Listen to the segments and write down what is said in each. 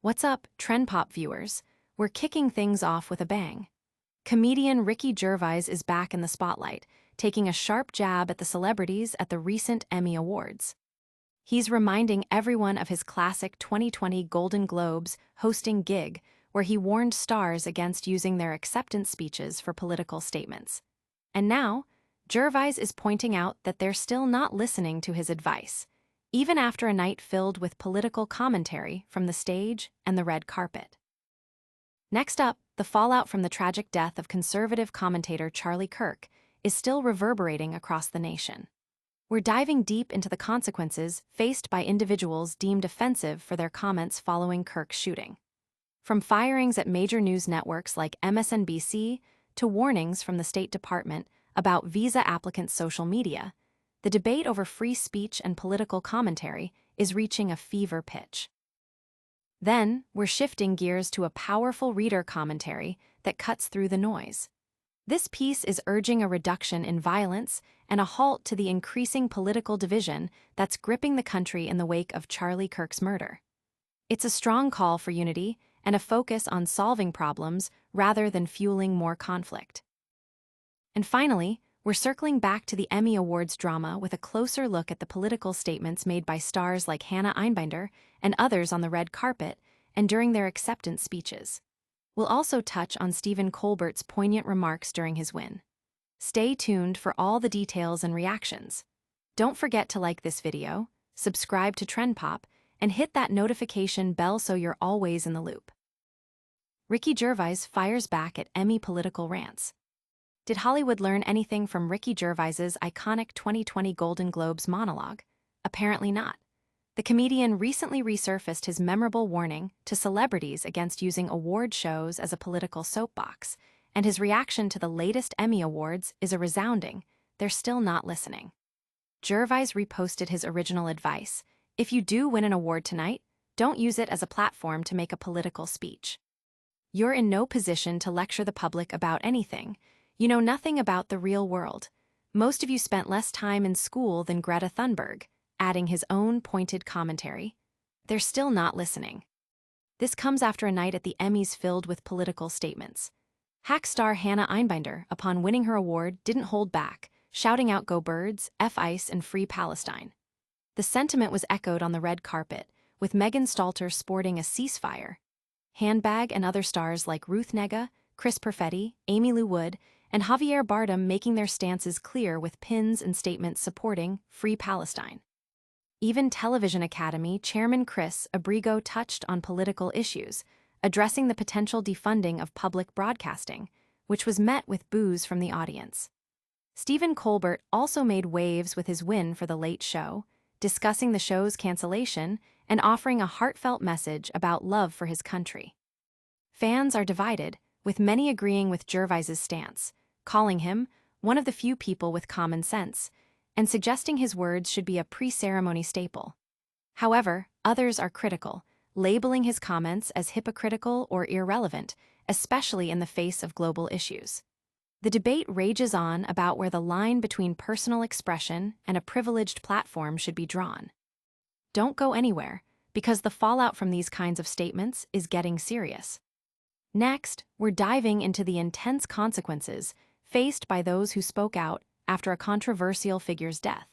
What's up, Trend Pop viewers? We're kicking things off with a bang. Comedian Ricky Gervais is back in the spotlight, taking a sharp jab at the celebrities at the recent Emmy Awards. He's reminding everyone of his classic 2020 Golden Globes hosting gig, where he warned stars against using their acceptance speeches for political statements. And now, Gervais is pointing out that they're still not listening to his advice, even after a night filled with political commentary from the stage and the red carpet. Next up, the fallout from the tragic death of conservative commentator Charlie Kirk is still reverberating across the nation. We're diving deep into the consequences faced by individuals deemed offensive for their comments following Kirk's shooting. From firings at major news networks like MSNBC to warnings from the State Department about visa applicants' social media, the debate over free speech and political commentary is reaching a fever pitch. Then, we're shifting gears to a powerful reader commentary that cuts through the noise. This piece is urging a reduction in violence and a halt to the increasing political division that's gripping the country in the wake of Charlie Kirk's murder. It's a strong call for unity and a focus on solving problems rather than fueling more conflict. And finally, we're circling back to the Emmy Awards drama with a closer look at the political statements made by stars like Hannah Einbinder and others on the red carpet and during their acceptance speeches. We'll also touch on Stephen Colbert's poignant remarks during his win. Stay tuned for all the details and reactions. Don't forget to like this video, subscribe to Trend Pop, and hit that notification bell so you're always in the loop. Ricky Gervais fires back at Emmy political rants. Did Hollywood learn anything from Ricky Gervais's iconic 2020 Golden Globes monologue? Apparently not. The comedian recently resurfaced his memorable warning to celebrities against using award shows as a political soapbox, and his reaction to the latest Emmy Awards is a resounding, "They're still not listening." Gervais reposted his original advice: "If you do win an award tonight, don't use it as a platform to make a political speech. You're in no position to lecture the public about anything. You know nothing about the real world. Most of you spent less time in school than Greta Thunberg," adding his own pointed commentary. They're still not listening. This comes after a night at the Emmys filled with political statements. Hack star Hannah Einbinder, upon winning her award, didn't hold back, shouting out "Go Birds," "F ICE," and "Free Palestine." The sentiment was echoed on the red carpet, with Megan Stalter sporting a ceasefire handbag and other stars like Ruth Negga, Chris Perfetti, Amy Lou Wood, and Javier Bardem making their stances clear with pins and statements supporting Free Palestine. Even Television Academy Chairman Chris Abrigo touched on political issues, addressing the potential defunding of public broadcasting, which was met with boos from the audience. Stephen Colbert also made waves with his win for The Late Show, discussing the show's cancellation and offering a heartfelt message about love for his country. Fans are divided, with many agreeing with Gervais's stance, calling him one of the few people with common sense, and suggesting his words should be a pre-ceremony staple. However, others are critical, labeling his comments as hypocritical or irrelevant, especially in the face of global issues. The debate rages on about where the line between personal expression and a privileged platform should be drawn. Don't go anywhere, because the fallout from these kinds of statements is getting serious. Next, we're diving into the intense consequences faced by those who spoke out after a controversial figure's death.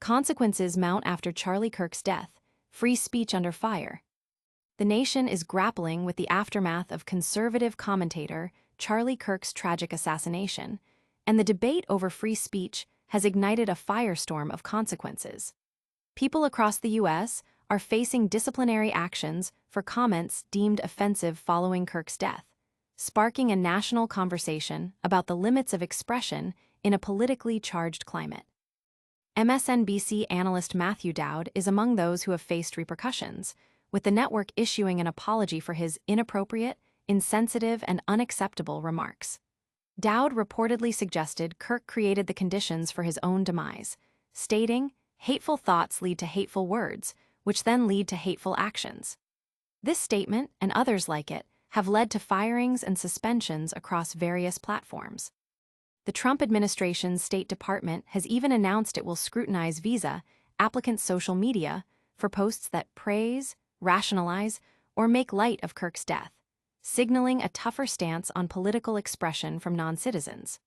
Consequences mount after Charlie Kirk's death, free speech under fire. The nation is grappling with the aftermath of conservative commentator Charlie Kirk's tragic assassination, and the debate over free speech has ignited a firestorm of consequences. People across the U.S. are facing disciplinary actions for comments deemed offensive following Kirk's death, sparking a national conversation about the limits of expression in a politically charged climate. MSNBC analyst Matthew Dowd is among those who have faced repercussions, with the network issuing an apology for his inappropriate, insensitive, and unacceptable remarks. Dowd reportedly suggested Kirk created the conditions for his own demise, stating, "Hateful thoughts lead to hateful words, which then lead to hateful actions." This statement, and others like it, have led to firings and suspensions across various platforms. The Trump administration's State Department has even announced it will scrutinize visa applicants' social media for posts that praise, rationalize, or make light of Kirk's death, signaling a tougher stance on political expression from non-citizens.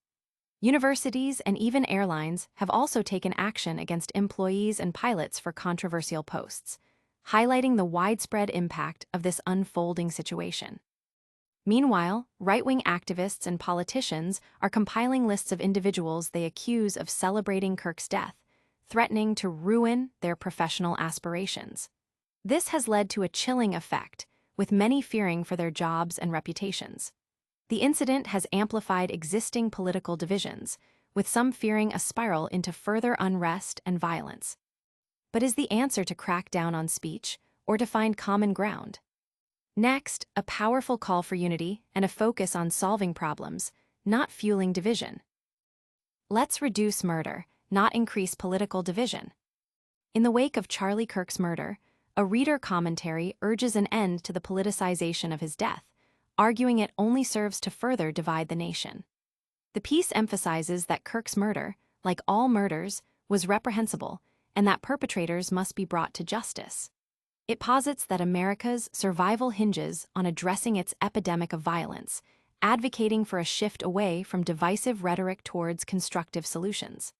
Universities and even airlines have also taken action against employees and pilots for controversial posts, highlighting the widespread impact of this unfolding situation. Meanwhile, right-wing activists and politicians are compiling lists of individuals they accuse of celebrating Kirk's death, threatening to ruin their professional aspirations. This has led to a chilling effect, with many fearing for their jobs and reputations. The incident has amplified existing political divisions, with some fearing a spiral into further unrest and violence. But is the answer to crack down on speech, or to find common ground? Next, a powerful call for unity and a focus on solving problems, not fueling division. Let's reduce murder, not increase political division. In the wake of Charlie Kirk's murder, a reader commentary urges an end to the politicization of his death, arguing it only serves to further divide the nation. The piece emphasizes that Kirk's murder, like all murders, was reprehensible, and that perpetrators must be brought to justice. It posits that America's survival hinges on addressing its epidemic of violence, advocating for a shift away from divisive rhetoric towards constructive solutions.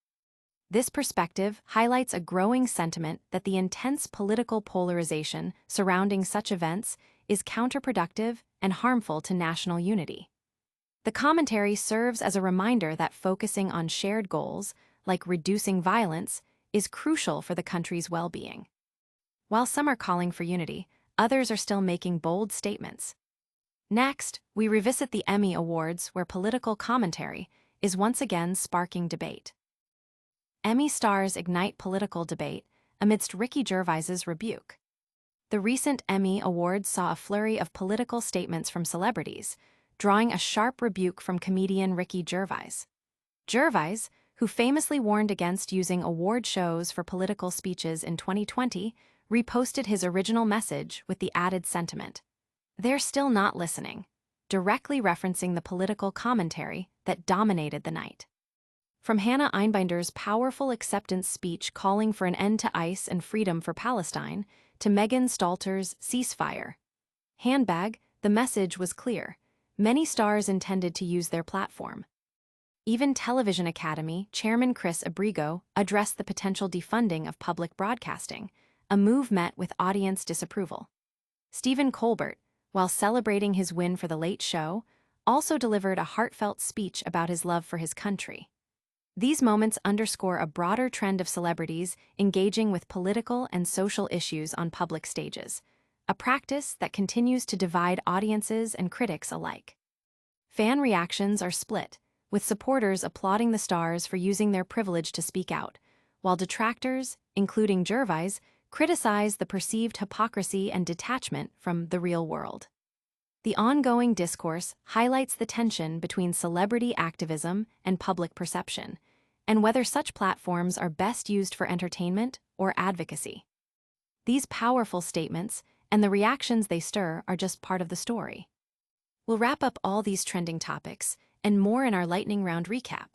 This perspective highlights a growing sentiment that the intense political polarization surrounding such events is counterproductive and harmful to national unity. The commentary serves as a reminder that focusing on shared goals, like reducing violence, is crucial for the country's well-being. While some are calling for unity, others are still making bold statements. Next, we revisit the Emmy Awards, where political commentary is once again sparking debate. Emmy stars ignite political debate amidst Ricky Gervais's rebuke. The recent Emmy Awards saw a flurry of political statements from celebrities, drawing a sharp rebuke from comedian Ricky Gervais. Gervais, who famously warned against using award shows for political speeches in 2020, reposted his original message with the added sentiment, "They're still not listening," directly referencing the political commentary that dominated the night. From Hannah Einbinder's powerful acceptance speech calling for an end to ICE and freedom for Palestine, to Megan Stalter's ceasefire handbag, the message was clear. Many stars intended to use their platform. Even Television Academy Chairman Chris Abrigo addressed the potential defunding of public broadcasting, a move met with audience disapproval. Stephen Colbert, while celebrating his win for The Late Show, also delivered a heartfelt speech about his love for his country. These moments underscore a broader trend of celebrities engaging with political and social issues on public stages, a practice that continues to divide audiences and critics alike. Fan reactions are split, with supporters applauding the stars for using their privilege to speak out, while detractors, including Gervais, criticize the perceived hypocrisy and detachment from the real world. The ongoing discourse highlights the tension between celebrity activism and public perception, and whether such platforms are best used for entertainment or advocacy. These powerful statements and the reactions they stir are just part of the story. We'll wrap up all these trending topics and more in our lightning round recap.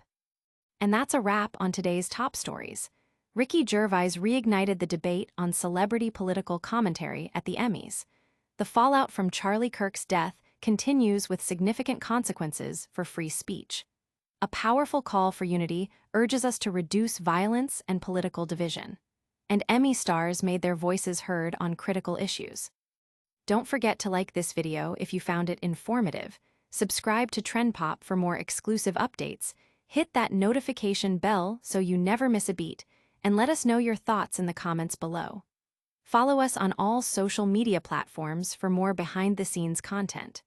And that's a wrap on today's top stories. Ricky Gervais reignited the debate on celebrity political commentary at the Emmys. The fallout from Charlie Kirk's death continues with significant consequences for free speech. A powerful call for unity urges us to reduce violence and political division. And Emmy stars made their voices heard on critical issues. Don't forget to like this video if you found it informative, subscribe to Trend Pop for more exclusive updates, hit that notification bell so you never miss a beat, and let us know your thoughts in the comments below. Follow us on all social media platforms for more behind-the-scenes content.